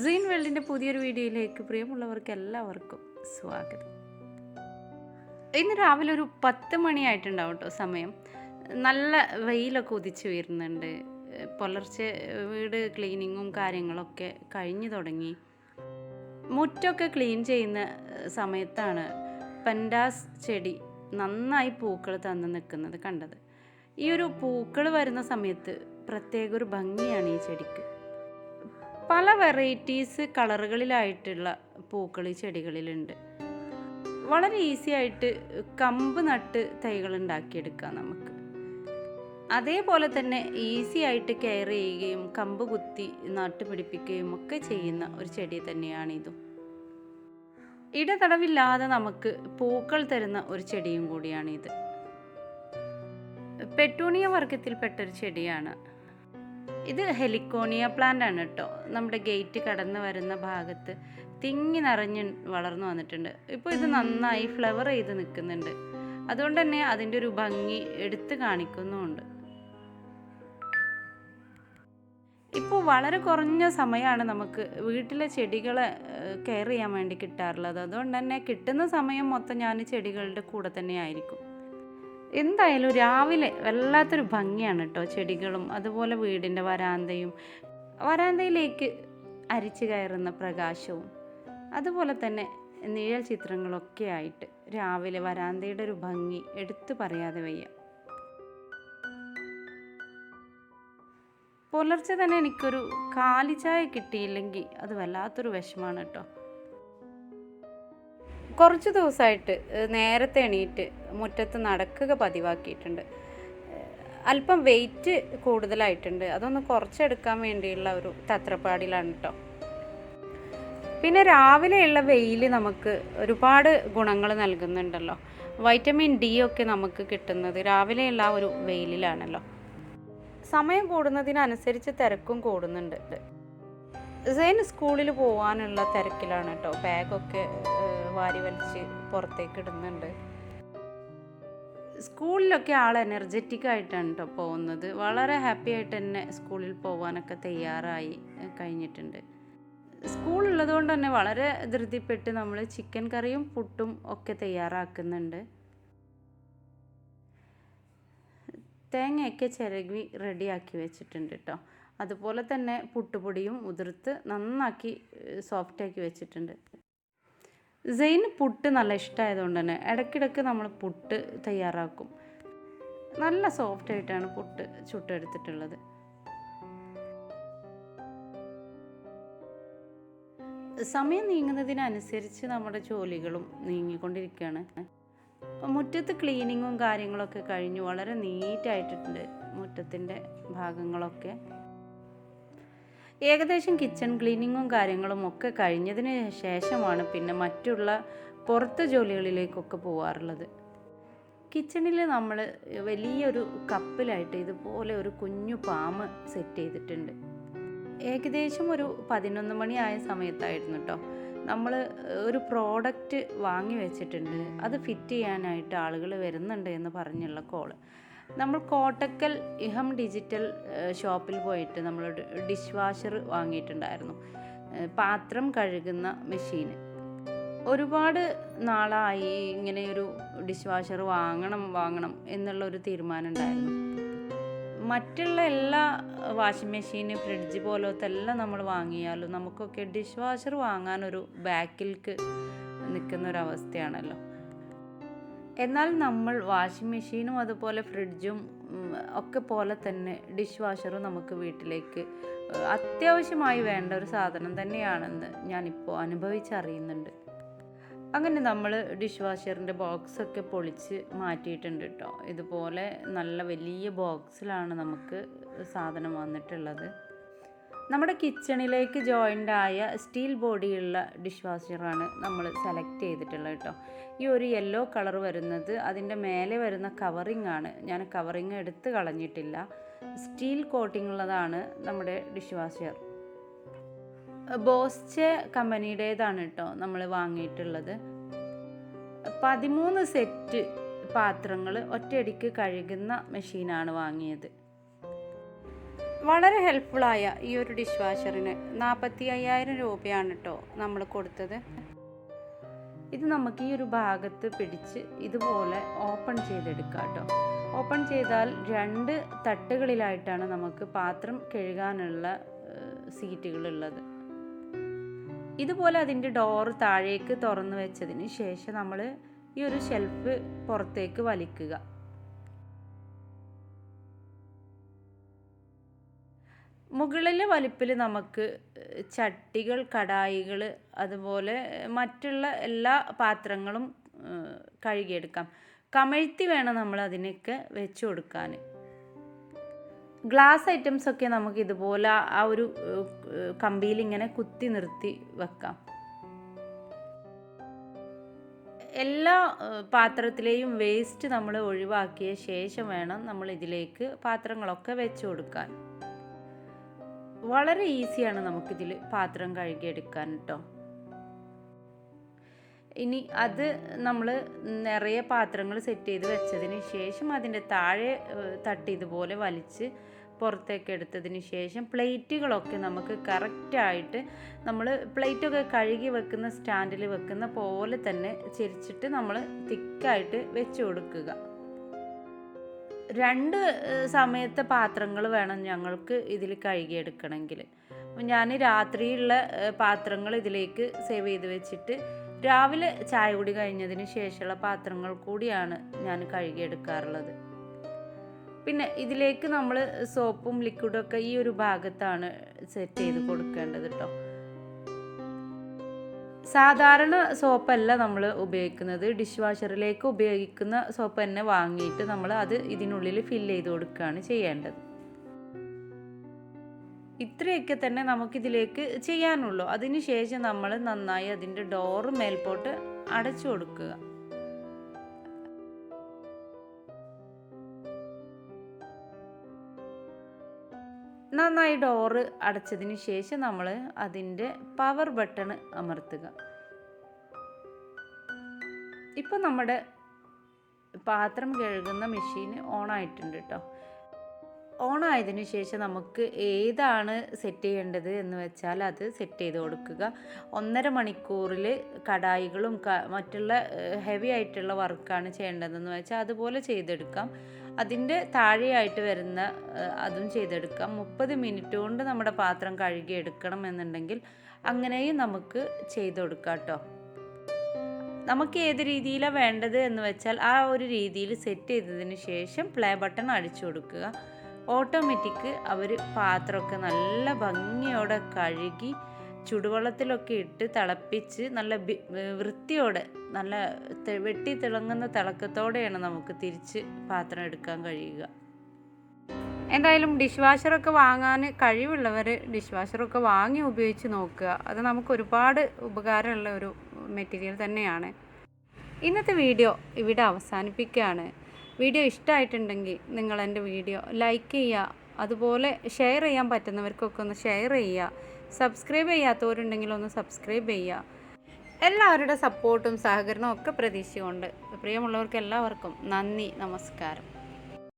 Scene വേൾഡിൻ്റെ പുതിയൊരു വീഡിയോയിലേക്ക് പ്രിയമുള്ളവർക്ക് എല്ലാവർക്കും സ്വാഗതം. ഇന്ന് രാവിലെ ഒരു 10 മണിയായിട്ടുണ്ടാവും കേട്ടോ സമയം. നല്ല വെയിലൊക്കെ ഉദിച്ചു വരുന്നുണ്ട്. പുലർച്ചെ വീട് ക്ലീനിങ്ങും കാര്യങ്ങളൊക്കെ കഴിഞ്ഞു തുടങ്ങി. മുറ്റമൊക്കെ ക്ലീൻ ചെയ്യുന്ന സമയത്താണ് പെൻഡാസ് ചെടി നന്നായി പൂക്കൾ തന്ന് നിൽക്കുന്നത് കണ്ടത്. ഈ ഒരു പൂക്കൾ വരുന്ന സമയത്ത് പ്രത്യേക ഒരു ഭംഗിയാണ് ഈ ചെടിക്ക്. പല വെറൈറ്റീസ് കളറുകളിലായിട്ടുള്ള പൂക്കൾ ഈ ചെടികളിലുണ്ട്. വളരെ ഈസി ആയിട്ട് കമ്പ് നട്ട് തൈകൾ ഉണ്ടാക്കിയെടുക്കാം നമുക്ക്. അതേപോലെ തന്നെ ഈസി ആയിട്ട് കെയർ ചെയ്യുകയും കമ്പ് കുത്തി നട്ടുപിടിപ്പിക്കുകയും ഒക്കെ ചെയ്യുന്ന ഒരു ചെടി തന്നെയാണിതും. ഇടതടവില്ലാതെ നമുക്ക് പൂക്കൾ തരുന്ന ഒരു ചെടിയും കൂടിയാണിത്. പെറ്റൂണിയ വർഗത്തിൽപ്പെട്ടൊരു ചെടിയാണ്. ഇത് ഹെലിക്കോണിയ പ്ലാന്റ് ആണ് കേട്ടോ. നമ്മുടെ ഗേറ്റ് കടന്ന് വരുന്ന ഭാഗത്ത് തിങ്ങി നിറഞ്ഞ് വളർന്നു വന്നിട്ടുണ്ട്. ഇപ്പോൾ ഇത് നന്നായി ഫ്ലവർ ചെയ്ത് നിൽക്കുന്നുണ്ട്. അതുകൊണ്ട് തന്നെ അതിൻ്റെ ഒരു ഭംഗി എടുത്ത് കാണിക്കുന്നുമുണ്ട്. ഇപ്പോൾ വളരെ കുറഞ്ഞ സമയമാണ് നമുക്ക് വീട്ടിലെ ചെടികളെ കെയർ ചെയ്യാൻ വേണ്ടി കിട്ടാറുള്ളത്. അതുകൊണ്ട് തന്നെ കിട്ടുന്ന സമയം മൊത്തം ഞാൻ ചെടികളുടെ കൂടെ തന്നെ ആയിരിക്കും. എന്തായാലും രാവിലെ വല്ലാത്തൊരു ഭംഗിയാണ് കേട്ടോ ചെടികളും അതുപോലെ വീടിൻ്റെ വരാന്തയിലേക്ക് അരിച്ചു കയറുന്ന പ്രകാശവും അതുപോലെ തന്നെ നിഴൽ ചിത്രങ്ങളൊക്കെ ആയിട്ട് രാവിലെ വരാന്തയുടെ ഒരു ഭംഗി എടുത്തു പറയാതെ വയ്യ. പുലർച്ചെ തന്നെ എനിക്കൊരു കാലിച്ചായ കിട്ടിയില്ലെങ്കിൽ അത് വല്ലാത്തൊരു വിഷമാണ് കേട്ടോ. കുറച്ച് ദിവസമായിട്ട് നേരത്തെ എണീറ്റ് മുറ്റത്ത് നടക്കുക പതിവാക്കിയിട്ടുണ്ട്. അല്പം വെയിറ്റ് കൂടുതലായിട്ടുണ്ട്. അതൊന്ന് കുറച്ചെടുക്കാൻ വേണ്ടിയുള്ള ഒരു തത്രപ്പാടിലാണ് കേട്ടോ. പിന്നെ രാവിലെയുള്ള വെയിൽ നമുക്ക് ഒരുപാട് ഗുണങ്ങൾ നൽകുന്നുണ്ടല്ലോ. വൈറ്റമിൻ ഡി ഒക്കെ നമുക്ക് കിട്ടുന്നത് രാവിലെയുള്ള ഒരു വെയിലിലാണല്ലോ. സമയം കൂടുന്നതിനനുസരിച്ച് തിരക്കും കൂടുന്നുണ്ട്. സെയിൻ സ്കൂളിൽ പോകാനുള്ള തിരക്കിലാണ് കേട്ടോ. ബാഗൊക്കെ വാരി വലിച്ച് പുറത്തേക്ക് ഇടുന്നുണ്ട്. സ്കൂളിലൊക്കെ ആൾ എനർജറ്റിക് ആയിട്ടാണ് കേട്ടോ പോകുന്നത്. വളരെ ഹാപ്പി ആയിട്ട് തന്നെ സ്കൂളിൽ പോകാനൊക്കെ തയ്യാറായി കഴിഞ്ഞിട്ടുണ്ട്. സ്കൂളുള്ളത് കൊണ്ട് തന്നെ വളരെ ധൃതിപ്പെട്ട് നമ്മൾ ചിക്കൻ കറിയും പുട്ടും ഒക്കെ തയ്യാറാക്കുന്നുണ്ട്. തേങ്ങയൊക്കെ ചിരകി റെഡിയാക്കി വെച്ചിട്ടുണ്ട് കേട്ടോ. അതുപോലെ തന്നെ പുട്ടുപൊടിയും ഉതിർത്ത് നന്നാക്കി സോഫ്റ്റാക്കി വെച്ചിട്ടുണ്ട്. സെയിന് പുട്ട് നല്ല ഇഷ്ടമായതുകൊണ്ട് തന്നെ ഇടയ്ക്കിടയ്ക്ക് നമ്മൾ പുട്ട് തയ്യാറാക്കും. നല്ല സോഫ്റ്റായിട്ടാണ് പുട്ട് ചുട്ടെടുത്തിട്ടുള്ളത്. സമയം നീങ്ങുന്നതിനനുസരിച്ച് നമ്മുടെ ജോലികളും നീങ്ങിക്കൊണ്ടിരിക്കുകയാണ്. മുറ്റത്ത് ക്ലീനിങ്ങും കാര്യങ്ങളൊക്കെ കഴിഞ്ഞു. വളരെ നീറ്റായിട്ടുണ്ട് മുറ്റത്തിൻ്റെ ഭാഗങ്ങളൊക്കെ. ഏകദേശം കിച്ചൺ ക്ലീനിങ്ങും കാര്യങ്ങളും ഒക്കെ കഴിഞ്ഞതിന് ശേഷമാണ് പിന്നെ മറ്റുള്ള പുറത്തെ ജോലികളിലേക്കൊക്കെ പോകാറുള്ളത്. കിച്ചണിൽ നമ്മൾ വലിയൊരു കപ്പിലായിട്ട് ഇതുപോലെ ഒരു കുഞ്ഞു പാം സെറ്റ് ചെയ്തിട്ടുണ്ട്. ഏകദേശം ഒരു 11 മണിയായ സമയത്തായിരുന്നു കേട്ടോ. നമ്മൾ ഒരു പ്രോഡക്റ്റ് വാങ്ങി വെച്ചിട്ടുണ്ട്. അത് ഫിറ്റ് ചെയ്യാനായിട്ട് ആളുകൾ വരുന്നുണ്ട് എന്ന് പറഞ്ഞുള്ള കോള്. നമ്മൾ കോട്ടക്കൽ ഇഹം ഡിജിറ്റൽ ഷോപ്പിൽ പോയിട്ട് നമ്മൾ ഡിഷ് വാഷർ വാങ്ങിയിട്ടുണ്ടായിരുന്നു. പാത്രം കഴുകുന്ന മെഷീന്. ഒരുപാട് നാളായി ഇങ്ങനെയൊരു ഡിഷ് വാഷർ വാങ്ങണം എന്നുള്ളൊരു തീരുമാനം ഉണ്ടായിരുന്നു. മറ്റുള്ള എല്ലാ വാഷിംഗ് മെഷീന് ഫ്രിഡ്ജ് പോലത്തെ എല്ലാം നമ്മൾ വാങ്ങിയാലും നമുക്കൊക്കെ ഡിഷ് വാഷർ വാങ്ങാനൊരു ബാക്കിലേക്ക് നിൽക്കുന്നൊരവസ്ഥയാണല്ലോ. എന്നാൽ നമ്മൾ വാഷിംഗ് മെഷീനും അതുപോലെ ഫ്രിഡ്ജും ഒക്കെ പോലെ തന്നെ ഡിഷ് വാഷറും നമുക്ക് വീട്ടിലേക്ക് അത്യാവശ്യമായി വേണ്ട ഒരു സാധനം തന്നെയാണെന്ന് ഞാനിപ്പോൾ അനുഭവിച്ചറിയുന്നുണ്ട്. അങ്ങനെ നമ്മൾ ഡിഷ് വാഷറിൻ്റെ ബോക്സൊക്കെ പൊളിച്ച് മാറ്റിയിട്ടുണ്ട് കേട്ടോ. ഇതുപോലെ നല്ല വലിയ ബോക്സിലാണ് നമുക്ക് സാധനം വന്നിട്ടുള്ളത്. നമ്മുടെ കിച്ചണിലേക്ക് ജോയിൻ്റായ സ്റ്റീൽ ബോഡിയുള്ള ഡിഷ് വാഷറാണ് നമ്മൾ സെലക്ട് ചെയ്തിട്ടുള്ളത് കേട്ടോ. ഈ ഒരു യെല്ലോ കളർ വരുന്നത് അതിൻ്റെ മേലെ വരുന്ന കവറിങ് ആണ്. ഞാൻ കവറിങ് എടുത്ത് കളഞ്ഞിട്ടില്ല. സ്റ്റീൽ കോട്ടിംഗ് ഉള്ളതാണ് നമ്മുടെ ഡിഷ് വാഷർ. ബോസ്ചെ കമ്പനിയുടേതാണ് കേട്ടോ നമ്മൾ വാങ്ങിയിട്ടുള്ളത്. 13 സെറ്റ് പാത്രങ്ങൾ ഒറ്റയടിക്ക് കഴുകുന്ന മെഷീനാണ് വാങ്ങിയത്. വളരെ ഹെൽപ്ഫുള്ളായ ഈ ഒരു ഡിഷ് വാഷറിന് 45,000 രൂപയാണ് കേട്ടോ നമ്മൾ കൊടുത്തത്. ഇത് നമുക്ക് ഈ ഒരു ഭാഗത്ത് പിടിച്ച് ഇതുപോലെ ഓപ്പൺ ചെയ്തെടുക്കാം കേട്ടോ. ഓപ്പൺ ചെയ്താൽ 2 തട്ടുകളിലായിട്ടാണ് നമുക്ക് പാത്രം കഴുകാനുള്ള സീറ്റുകളുള്ളത്. ഇതുപോലെ അതിൻ്റെ ഡോറ് താഴേക്ക് തുറന്നു വെച്ചതിന് ശേഷം നമ്മൾ ഈ ഒരു ഷെൽഫ് പുറത്തേക്ക് വലിക്കുക. മുകളിലെ വലിപ്പിൽ നമുക്ക് ചട്ടികൾ, കടായികൾ, അതുപോലെ മറ്റുള്ള എല്ലാ പാത്രങ്ങളും കഴുകിയെടുക്കാം. കമഴ്ത്തി വേണം നമ്മൾ അതിനൊക്കെ വെച്ച് കൊടുക്കാൻ. ഗ്ലാസ് ഐറ്റംസ് ഒക്കെ നമുക്ക് ഇതുപോലെ ആ ഒരു കമ്പിയിൽ ഇങ്ങനെ കുത്തി നിർത്തി വെക്കാം. എല്ലാ പാത്രത്തിലെയും വേസ്റ്റ് നമ്മൾ ഒഴിവാക്കിയ ശേഷം വേണം നമ്മൾ ഇതിലേക്ക് പാത്രങ്ങളൊക്കെ വെച്ച് കൊടുക്കാൻ. വളരെ ഈസിയാണ് നമുക്കിതിൽ പാത്രം കഴുകിയെടുക്കാൻ കേട്ടോ. ഇനി അത് നമ്മൾ നിറയെ പാത്രങ്ങൾ സെറ്റ് ചെയ്ത് വെച്ചതിന് ശേഷം അതിൻ്റെ താഴെ തട്ടി ഇതുപോലെ വലിച്ച് പുറത്തേക്ക് എടുത്തതിന് ശേഷം പ്ലേറ്റുകളൊക്കെ നമുക്ക് കറക്റ്റായിട്ട് നമ്മൾ പ്ലേറ്റൊക്കെ കഴുകി വെക്കുന്ന സ്റ്റാൻഡിൽ വെക്കുന്ന പോലെ തന്നെ ചെരിച്ചിട്ട് നമ്മൾ തിക്കായിട്ട് വെച്ച് കൊടുക്കുക. 2 സമയത്തെ പാത്രങ്ങൾ വേണം ഞങ്ങൾക്ക് ഇതിൽ കഴുകിയെടുക്കണമെങ്കിൽ. ഞാൻ രാത്രിയുള്ള പാത്രങ്ങൾ ഇതിലേക്ക് സേവ് ചെയ്ത് വെച്ചിട്ട് രാവിലെ ചായ കുടി കഴിഞ്ഞതിന് ശേഷമുള്ള പാത്രങ്ങൾ കൂടിയാണ് ഞാൻ കഴുകിയെടുക്കാറുള്ളത്. പിന്നെ ഇതിലേക്ക് നമ്മൾ സോപ്പും ലിക്വിഡും ഒക്കെ ഈ ഒരു ഭാഗത്താണ് സെറ്റ് ചെയ്ത് കൊടുക്കേണ്ടത് കേട്ടോ. സാധാരണ സോപ്പല്ല നമ്മൾ ഉപയോഗിക്കുന്നത്, ഡിഷ് വാഷറിലേക്ക് ഉപയോഗിക്കുന്ന സോപ്പ് തന്നെ വാങ്ങിയിട്ട് നമ്മൾ അത് ഇതിനുള്ളിൽ ഫില്ല് ചെയ്ത് കൊടുക്കുകയാണ് ചെയ്യേണ്ടത്. ഇത്രയൊക്കെ തന്നെ നമുക്കിതിലേക്ക് ചെയ്യാനുള്ളൂ. അതിന് ശേഷം നമ്മൾ നന്നായി അതിൻ്റെ ഡോറ് മേൽപോട്ട് അടച്ചു കൊടുക്കുക. നന്നായി ഡോറ് അടച്ചതിന് ശേഷം നമ്മൾ അതിൻ്റെ പവർ ബട്ടൺ അമർത്തുക. ഇപ്പോൾ നമ്മുടെ പാത്രം കഴുകുന്ന മെഷീൻ ഓണായിട്ടുണ്ട് കേട്ടോ. ഓണായതിന് ശേഷം നമുക്ക് ഏതാണ് സെറ്റ് ചെയ്യേണ്ടത് എന്ന് വെച്ചാൽ അത് സെറ്റ് ചെയ്ത് കൊടുക്കുക. 1.5 മണിക്കൂറിൽ കടായികളും മറ്റുള്ള ഹെവി ആയിട്ടുള്ള വർക്കാണ് ചെയ്യേണ്ടതെന്ന് വെച്ചാൽ അതുപോലെ ചെയ്തെടുക്കാം. അതിൻ്റെ താഴെയായിട്ട് വരുന്ന അതും ചെയ്തെടുക്കാം. 30 മിനിറ്റ് കൊണ്ട് നമ്മുടെ പാത്രം കഴുകി എടുക്കണം എന്നുണ്ടെങ്കിൽ അങ്ങനെയും നമുക്ക് ചെയ്ത് കൊടുക്കാം കേട്ടോ. നമുക്ക് ഏത് രീതിയിലാണ് വേണ്ടത് എന്ന് വെച്ചാൽ ആ ഒരു രീതിയിൽ സെറ്റ് ചെയ്തതിന് ശേഷം പ്ലേ ബട്ടൺ അടിച്ചു കൊടുക്കുക. ഓട്ടോമാറ്റിക് അവർ പാത്രമൊക്കെ നല്ല ഭംഗിയോടെ കഴുകി ചുടുവെള്ളത്തിലൊക്കെ ഇട്ട് തിളപ്പിച്ച് നല്ല വൃത്തിയോടെ നല്ല വെട്ടി തിളങ്ങുന്ന തിളക്കത്തോടെയാണ് നമുക്ക് തിരിച്ച് പാത്രം എടുക്കാൻ കഴിയുക. എന്തായാലും ഡിഷ് വാഷറൊക്കെ വാങ്ങാൻ കഴിവുള്ളവർ ഡിഷ് വാഷറൊക്കെ വാങ്ങി ഉപയോഗിച്ച് നോക്കുക. അത് നമുക്ക് ഒരുപാട് ഉപകാരമുള്ള ഒരു മെറ്റീരിയൽ തന്നെയാണ്. ഇന്നത്തെ വീഡിയോ ഇവിടെ അവസാനിപ്പിക്കുകയാണ്. വീഡിയോ ഇഷ്ടമായിട്ടുണ്ടെങ്കിൽ നിങ്ങൾ എൻ്റെ വീഡിയോ ലൈക്ക് ചെയ്യുക, അതുപോലെ ഷെയർ ചെയ്യാൻ പറ്റുന്നവർക്കൊക്കെ ഒന്ന് ഷെയർ ചെയ്യുക. സബ്സ്ക്രൈബ് ചെയ്യാത്തവരുണ്ടെങ്കിൽ ഒന്ന് സബ്സ്ക്രൈബ് ചെയ്യുക. എല്ലാവരുടെ സപ്പോർട്ടും സഹകരണവും ഒക്കെ പ്രതീക്ഷിച്ചുകൊണ്ട് പ്രിയമുള്ളവർക്ക് എല്ലാവർക്കും നന്ദി, നമസ്കാരം.